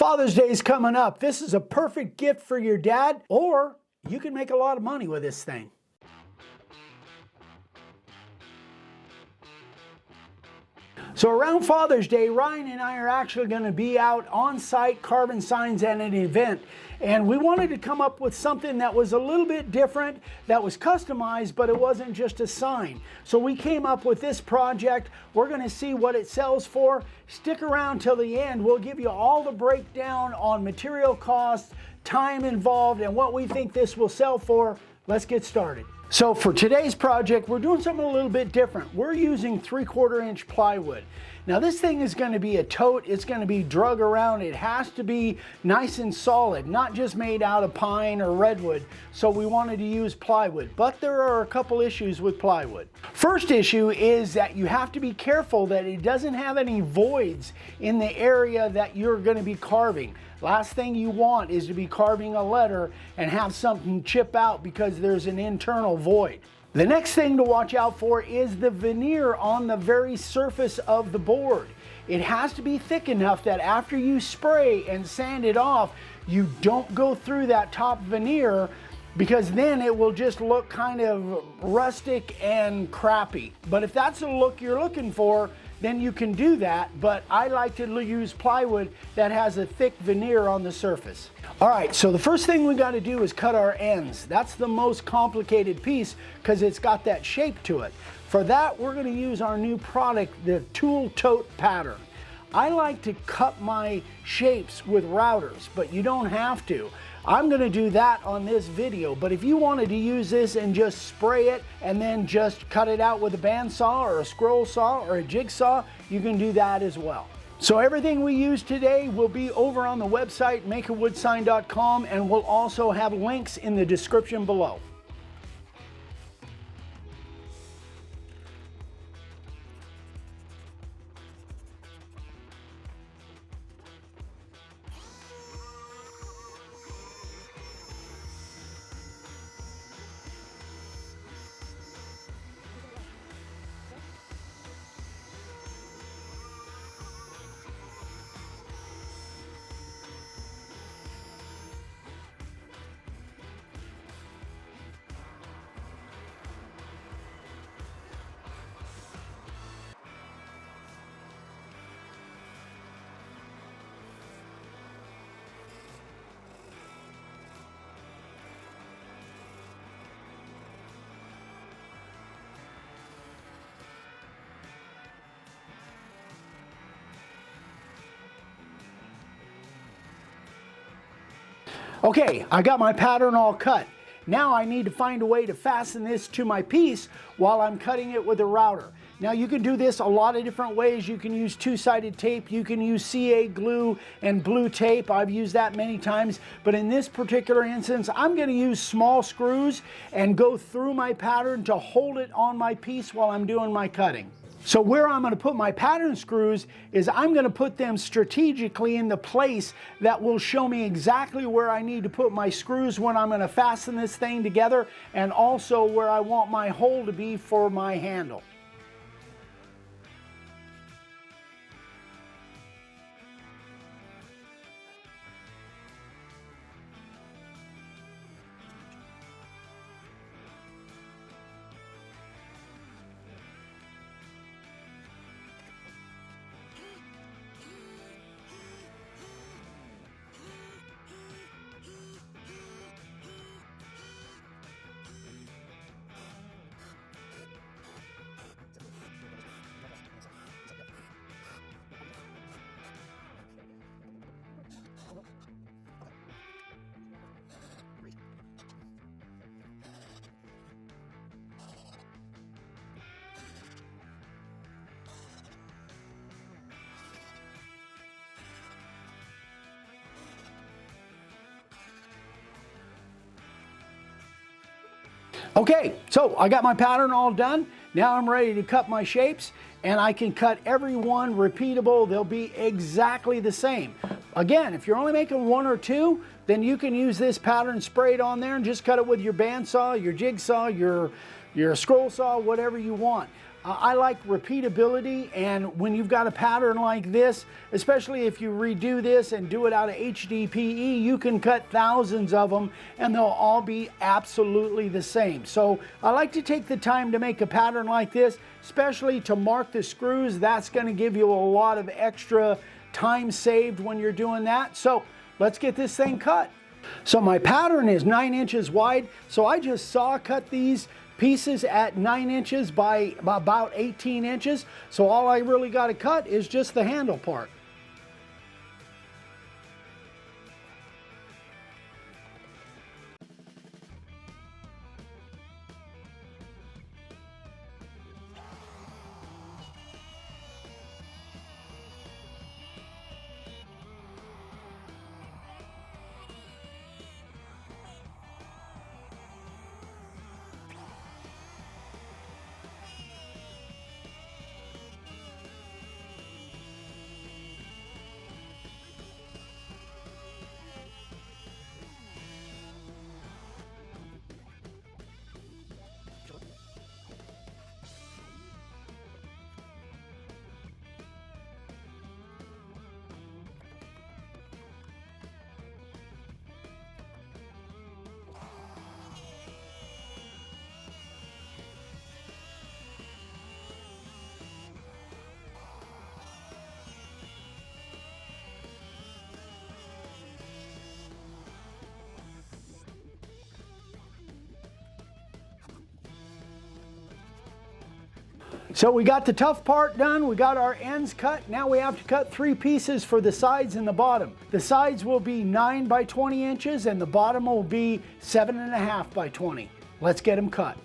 Father's Day is coming up. This is a perfect gift for your dad, or you can make a lot of money with this thing. So around Father's Day, Ryan and I are actually going to be out on site carving signs at an event. And we wanted to come up with something that was a little bit different, that was customized, but it wasn't just a sign. So we came up with this project. We're going to see what it sells for. Stick around till the end. We'll give you all the breakdown on material costs, time involved, and what we think this will sell for. Let's get started. So for today's project, we're doing something a little bit different. We're using 3/4 inch plywood. Now this thing is going to be a tote. It's going to be drug around. It has to be nice and solid, not just made out of pine or redwood. So we wanted to use plywood, but there are a couple issues with plywood. First issue is that you have to be careful that it doesn't have any voids in the area that you're going to be carving. Last thing you want is to be carving a letter and have something chip out because there's an internal void. The next thing to watch out for is the veneer on the very surface of the board. It has to be thick enough that after you spray and sand it off, you don't go through that top veneer, because then it will just look kind of rustic and crappy. But if that's the look you're looking for, then you can do that, but I like to use plywood that has a thick veneer on the surface. All right, so the first thing we got to do is cut our ends. That's the most complicated piece because it's got that shape to it. For that, we're going to use our new product, the Tote pattern. I like to cut my shapes with routers, but you don't have to. I'm going to do that on this video, but if you wanted to use this and just spray it and then just cut it out with a bandsaw or a scroll saw or a jigsaw, you can do that as well. So everything we use today will be over on the website makeawoodsign.com, and we'll also have links in the description below. Okay, I got my pattern all cut. Now I need to find a way to fasten this to my piece while I'm cutting it with a router. Now you can do this a lot of different ways. You can use two-sided tape, you can use CA glue and blue tape. I've used that many times, but in this particular instance, I'm going to use small screws and go through my pattern to hold it on my piece while I'm doing my cutting. So where I'm going to put my pattern screws is I'm going to put them strategically in the place that will show me exactly where I need to put my screws when I'm going to fasten this thing together, and also where I want my hole to be for my handle. Okay, so I got my pattern all done. Now I'm ready to cut my shapes, and I can cut every one repeatable. They'll be exactly the same. Again, if you're only making one or two, then you can use this pattern sprayed on there and just cut it with your bandsaw, your jigsaw, your scroll saw, whatever you want. I like repeatability, and when you've got a pattern like this, especially if you redo this and do it out of HDPE, you can cut thousands of them and they'll all be absolutely the same. So I like to take the time to make a pattern like this, especially to mark the screws. That's going to give you a lot of extra time saved when you're doing that. So let's get this thing cut. So my pattern is 9 inches wide, so I just saw cut these pieces at 9 inches by about 18 inches. So all I really got to cut is just the handle part. So we got the tough part done, we got our ends cut. Now we have to cut 3 pieces for the sides and the bottom. The sides will be 9 by 20 inches and the bottom will be 7.5 by 20. Let's get them cut.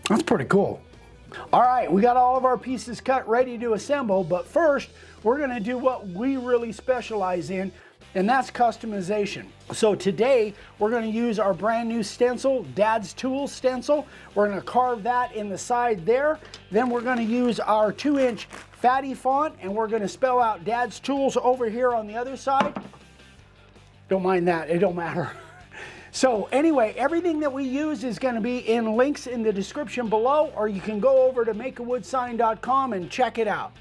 That's pretty cool. All right, we got all of our pieces cut, ready to assemble, but first we're gonna do what we really specialize in, and that's customization. So today we're gonna use our brand new stencil, Dad's Tool stencil. We're gonna carve that in the side there. Then we're gonna use our 2-inch fatty font, and we're gonna spell out Dad's Tools over here on the other side. Don't mind that, it don't matter. So anyway, everything that we use is going to be in links in the description below, or you can go over to makeawoodsign.com and check it out.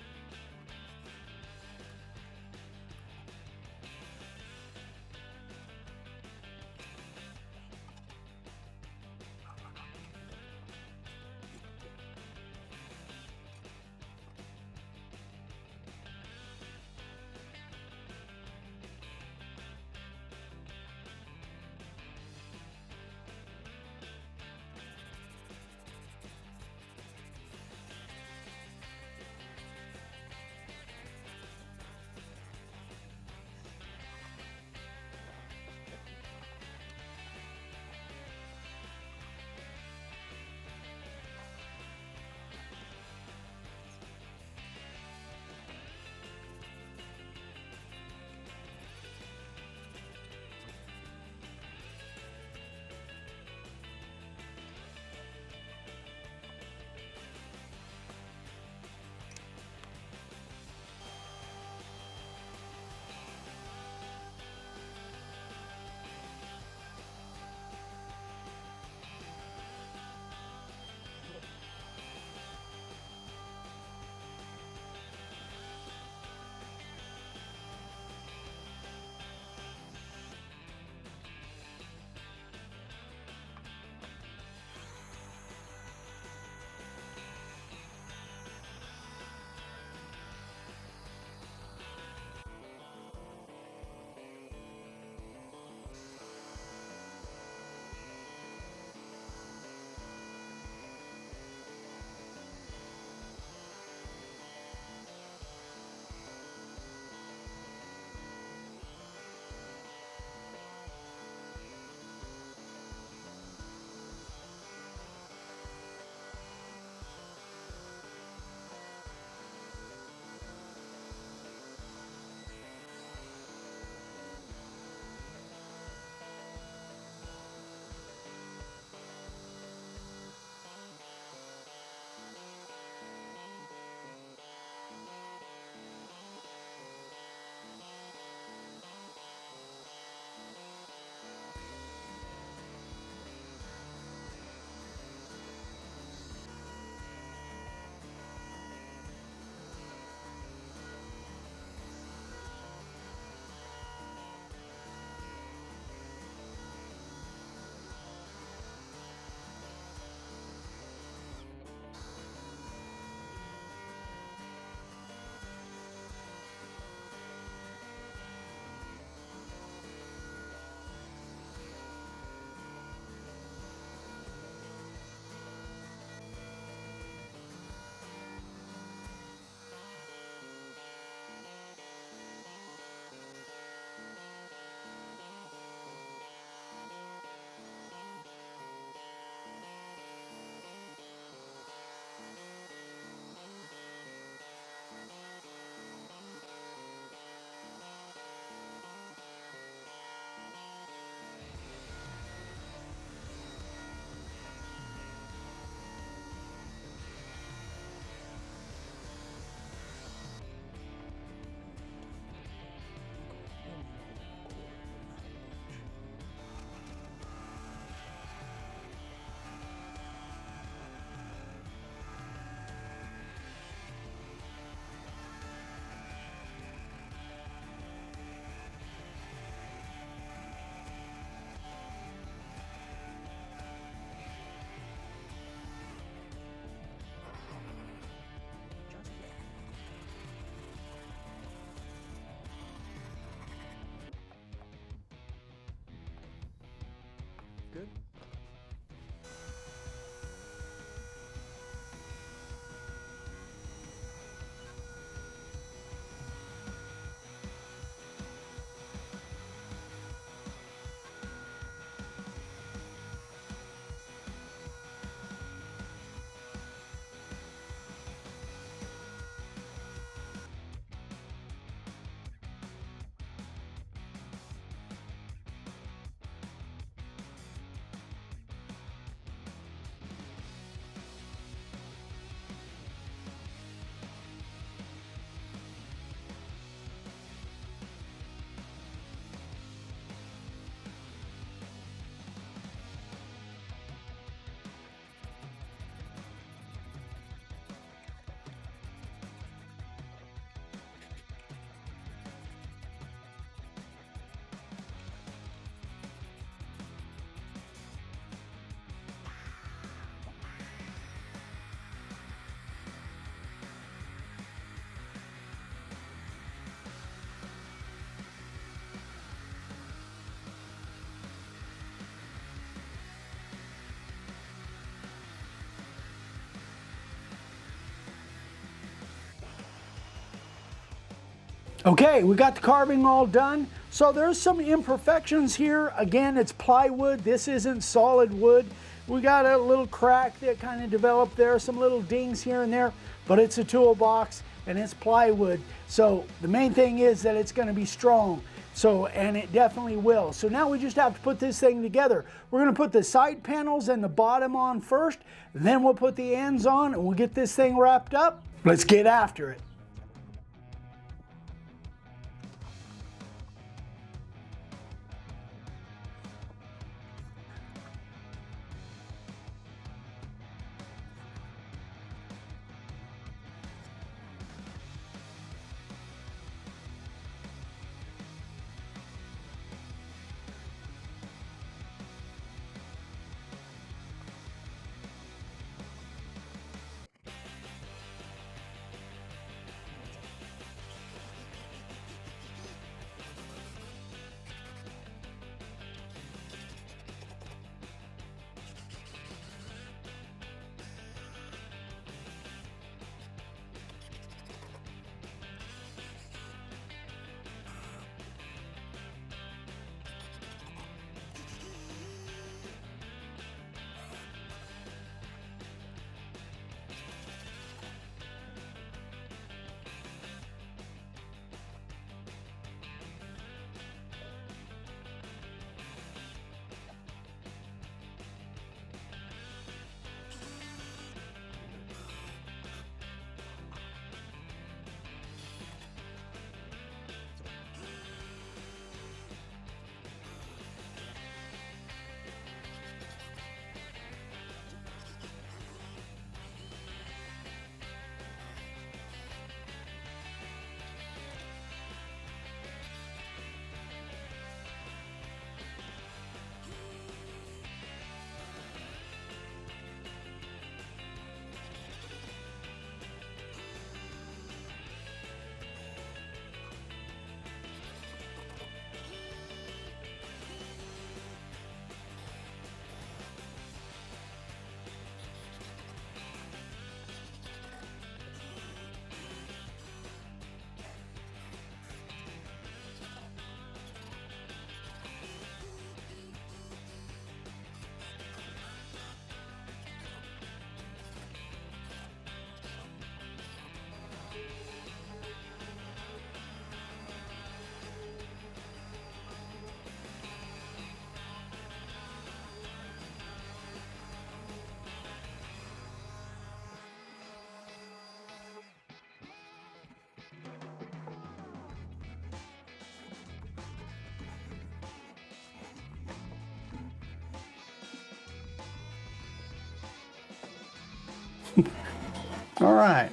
good. Okay, we got the carving all done. So there's some imperfections here. Again, it's plywood. This isn't solid wood. We got a little crack that kind of developed there, some little dings here and there, but it's a toolbox and it's plywood. So the main thing is that it's going to be strong. So, and it definitely will. So now we just have to put this thing together. We're going to put the side panels and the bottom on first, then we'll put the ends on and we'll get this thing wrapped up. Let's get after it. All right.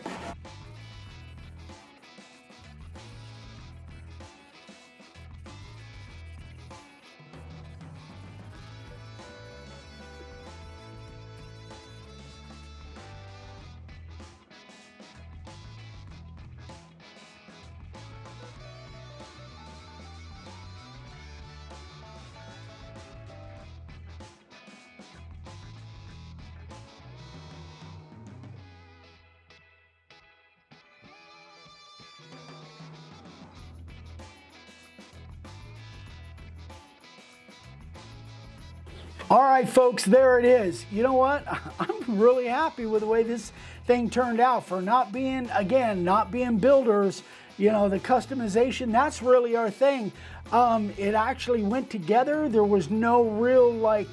All right, folks, there it is. You know what? I'm really happy with the way this thing turned out for not being, again, not being builders. You know, the customization, that's really our thing. It actually went together. There was no real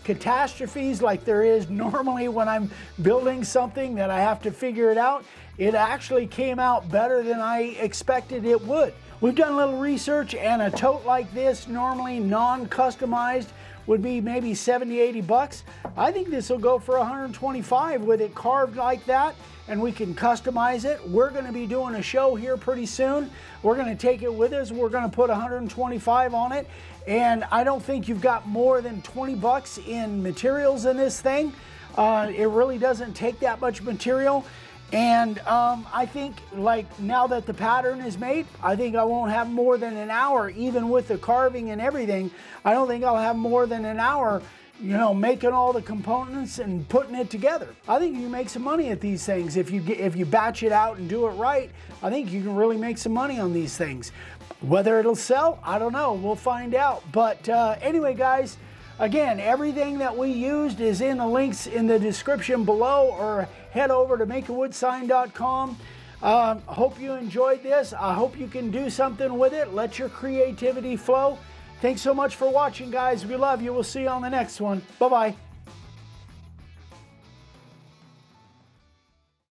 catastrophes like there is normally when I'm building something that I have to figure it out. It actually came out better than I expected it would. We've done a little research, and a tote like this, normally non-customized, would be maybe 70, 80 bucks. I think this will go for 125 with it carved like that, and we can customize it. We're gonna be doing a show here pretty soon. We're gonna take it with us. We're gonna put 125 on it, and I don't think you've got more than 20 bucks in materials in this thing. It really doesn't take that much material. And I think, like, now that the pattern is made, I think I won't have more than an hour, even with the carving and everything. I don't think I'll have more than an hour, you know, making all the components and putting it together. I think you can make some money at these things. If you batch it out and do it right, I think you can really make some money on these things. Whether it'll sell, I don't know. We'll find out. But anyway, guys, again, everything that we used is in the links in the description below, or head over to makeawoodsign.com. Hope you enjoyed this. I hope you can do something with it. Let your creativity flow. Thanks so much for watching, guys. We love you. We'll see you on the next one. Bye-bye.